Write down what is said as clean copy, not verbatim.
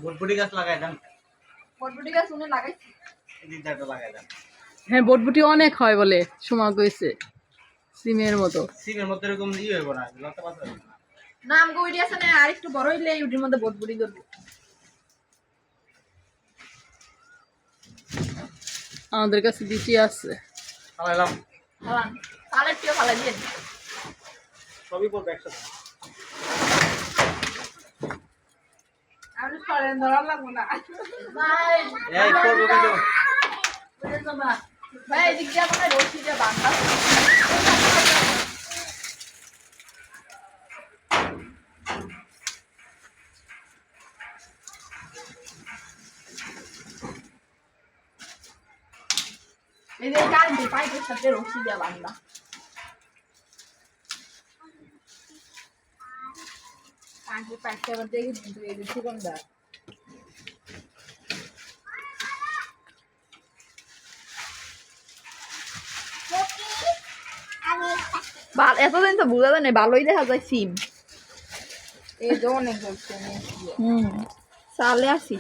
বটবটি গাছ লাগাই দেন। বটবটি গাছ উনি লাগাইছি। হ্যাঁ বটবটি অনেক হয় বলে শোনা গেছে, সিমের মতো। সিমের মতো এরকম হইব না, লতা পাতা হইব না। নাম গইরি আছে না, আর একটু বড় হইলে ইউটির মধ্যে বটবটি ধরবে। আমাদের কাছে বিচি আছে। ফালাইলাম। ফালান, তাহলে একটু ফালাই দিন। সবই পড়বে একসাথে। আমি সরেন ধরা লাগবো না। ভাই, এই পড়বে কিন্তু। ভাই এদিক দিয়ে মনে হয় রশি দিয়ে বাঁধা। এই যে কারেন্টের পাইপের সাথে রশি দিয়ে বাঁধা। কারেন্টের পাইপটা আবার দেখি কিন্তু এই যে সুগন্ধা। এতদিন তো বোঝা যায় না, ভালোই দেখা যায় সিম। এই যে অনেক বলছে চালে আসি।